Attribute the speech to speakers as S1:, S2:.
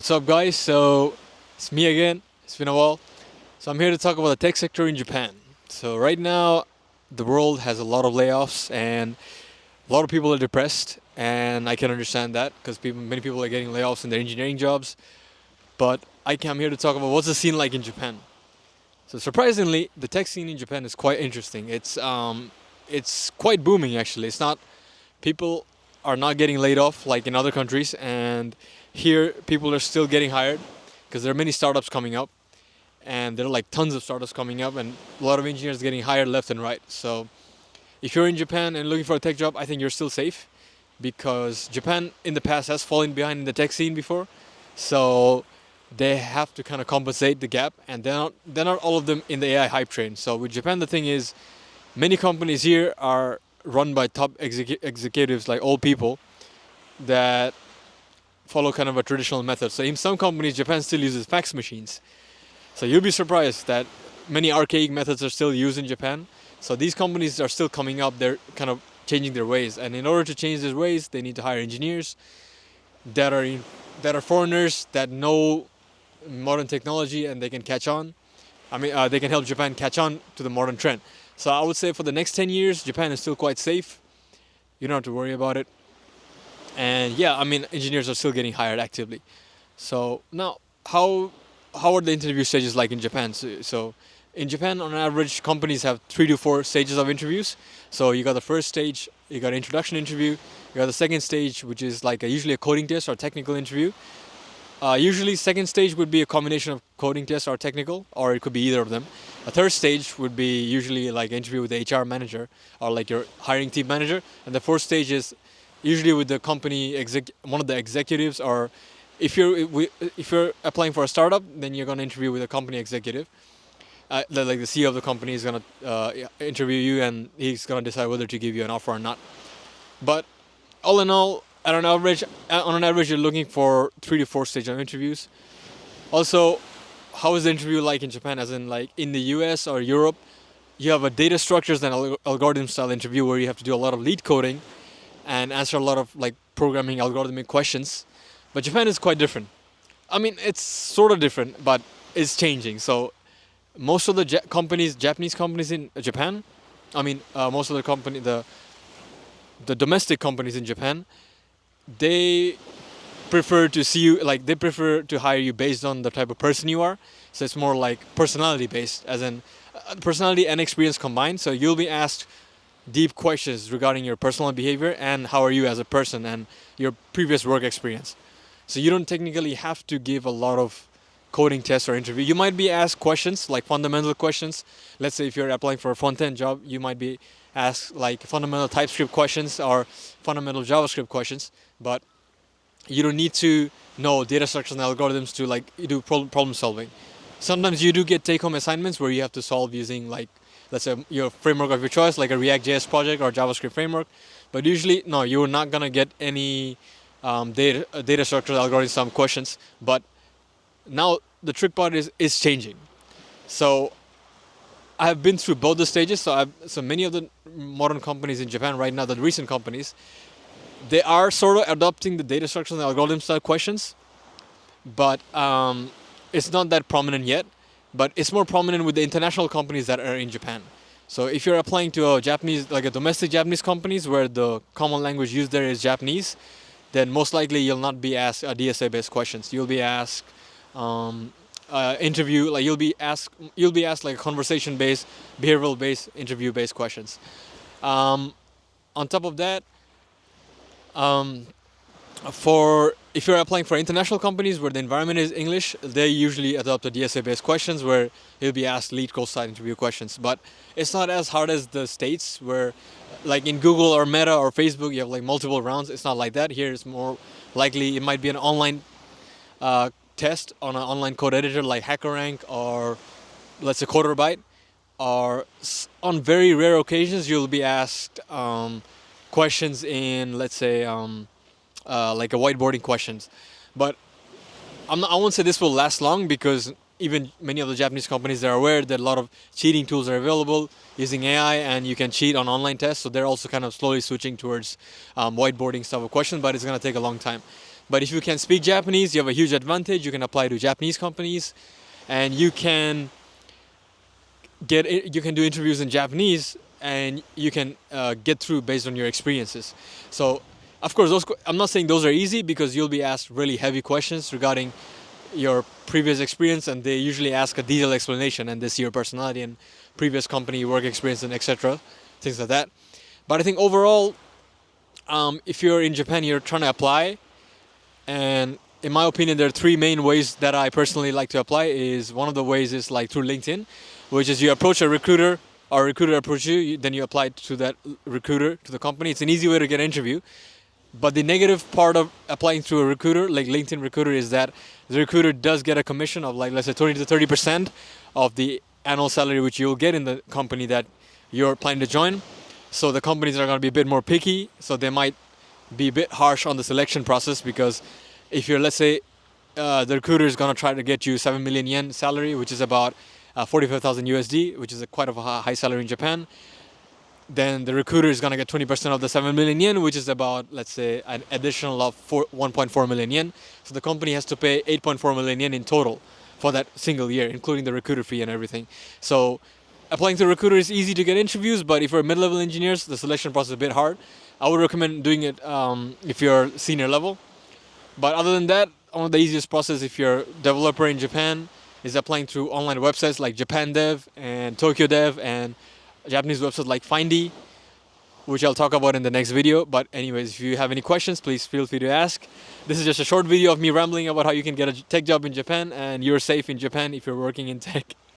S1: What's up, guys? So it's me again. It's been a while. So I'm here to talk about the tech sector in Japan. So right now, the world has a lot of layoffs and a lot of people are depressed, and I can understand that because many people are getting layoffs in their engineering jobs. But I am here to talk about what's the scene like in Japan. So surprisingly, the tech scene in Japan is quite interesting. It's quite booming actually. It's not people are not getting laid off like in other countries, and here people are still getting hired because there are many startups coming up, and there are like tons of startups coming up, and a lot of engineers getting hired left and right. So if you're in Japan and looking for a tech job, I think you're still safe because Japan in the past has fallen behind in the tech scene before, so they have to kind of compensate the gap, and they're not all of them in the AI hype train. So with Japan, the thing is, many companies here are run by top executives, like old people that follow kind of a traditional method. So in some companies, Japan still uses fax machines. So you'll be surprised that many archaic methods are still used in Japan. So these companies are still coming up. They're kind of changing their ways, and in order to change their ways, they need to hire engineers that are that are foreigners that know modern technology, and they can catch on. They can help Japan catch on to the modern trend. So I would say for the next 10 years, Japan is still quite safe. You don't have to worry about it. And yeah, engineers are still getting hired actively. So now, how are the interview stages like in Japan? So in Japan, on average, companies have 3 to 4 stages of interviews. So you got the first stage, you got an introduction interview, you got the second stage, which is like usually a coding test or technical interview. Usually, second stage would be a combination of coding test or technical, or it could be either of them. A third stage would be usually like an interview with the HR manager or like your hiring team manager, and the fourth stage is usually with the one of the executives, or if you're applying for a startup, then you're going to interview with a company executive. Like the CEO of the company is going to interview you, and he's going to decide whether to give you an offer or not. But all in all, on an average, you're looking for 3 to 4 stages of interviews. Also, how is the interview like in Japan? As in, like in the US or Europe, you have a data structures and algorithm style interview where you have to do a lot of lead coding and answer a lot of like programming algorithmic questions. But Japan is quite different. It's sort of different, but it's changing. So most of the Japanese companies in Japan, most of the domestic companies in Japan, they prefer to see you like they prefer to hire you based on the type of person you are. So it's more like personality based, as in personality and experience combined. So you'll be asked deep questions regarding your personal behavior and how are you as a person and your previous work experience. So you don't technically have to give a lot of coding tests or interview. You might be asked questions like fundamental questions. Let's say if you're applying for a front-end job, you might be asked like fundamental TypeScript questions or fundamental JavaScript questions, but you don't need to know data structures and algorithms to like do problem solving. Sometimes you do get take-home assignments where you have to solve using like, let's say, your framework of your choice, like a React.js project or JavaScript framework. But usually, no, you're not gonna get any data structures, algorithms, some questions. But now the trick part is changing. So I have been through both the stages. So many of the modern companies in Japan right now, the recent companies, they are sort of adopting the data structures and algorithm style questions, but it's not that prominent yet. But it's more prominent with the international companies that are in Japan. So if you're applying to a Japanese, like a domestic Japanese companies where the common language used there is Japanese, then most likely you'll not be asked DSA-based questions. You'll be asked interview, like you'll be asked like conversation-based, behavioral-based, interview-based questions. On top of that, for if you're applying for international companies where the environment is English, they usually adopt the DSA-based questions where you'll be asked lead code side interview questions. But it's not as hard as the States where, like in Google or Meta or Facebook, you have like multiple rounds. It's not like that. Here it's more likely it might be an online test on an online code editor like HackerRank or let's say CoderByte. Or on very rare occasions, you'll be asked questions in, let's say, like a whiteboarding questions. But I won't say this will last long because even many of the Japanese companies, they're aware that a lot of cheating tools are available using AI and you can cheat on online tests. So they're also kind of slowly switching towards whiteboarding style of questions, but it's going to take a long time. But if you can speak Japanese, you have a huge advantage. You can apply to Japanese companies, and you can you can do interviews in Japanese, and you can get through based on your experiences. So, of course, I'm not saying those are easy, because you'll be asked really heavy questions regarding your previous experience, and they usually ask a detailed explanation, and they see your personality and previous company work experience and etc. Things like that. But I think overall, if you're in Japan, you're trying to apply, and in my opinion, there are three main ways that I personally like to apply. Is one of the ways is like through LinkedIn, which is you approach a recruiter, or a recruiter approach you, then you apply to that recruiter, to the company. It's an easy way to get an interview. But the negative part of applying through a recruiter, like LinkedIn recruiter, is that the recruiter does get a commission of, like, let's say 20 to 30% of the annual salary which you'll get in the company that you're planning to join. So the companies are going to be a bit more picky. So they might be a bit harsh on the selection process, because if you're, let's say, the recruiter is going to try to get you 7 million yen salary, which is about 45,000 USD, which is quite of a high salary in Japan, then the recruiter is going to get 20% of the 7 million yen, which is about, let's say, an additional of 1.4 million yen. So the company has to pay 8.4 million yen in total for that single year, including the recruiter fee and everything. So applying to a recruiter is easy to get interviews, but if you're mid-level engineers, the selection process is a bit hard. I would recommend doing it if you're senior level. But other than that, one of the easiest process if you're a developer in Japan is applying through online websites like Japan Dev and Tokyo Dev, and Japanese websites like Findy, which I'll talk about in the next video. But anyways, if you have any questions, please feel free to ask. This is just a short video of me rambling about how you can get a tech job in Japan, and you're safe in Japan if you're working in tech.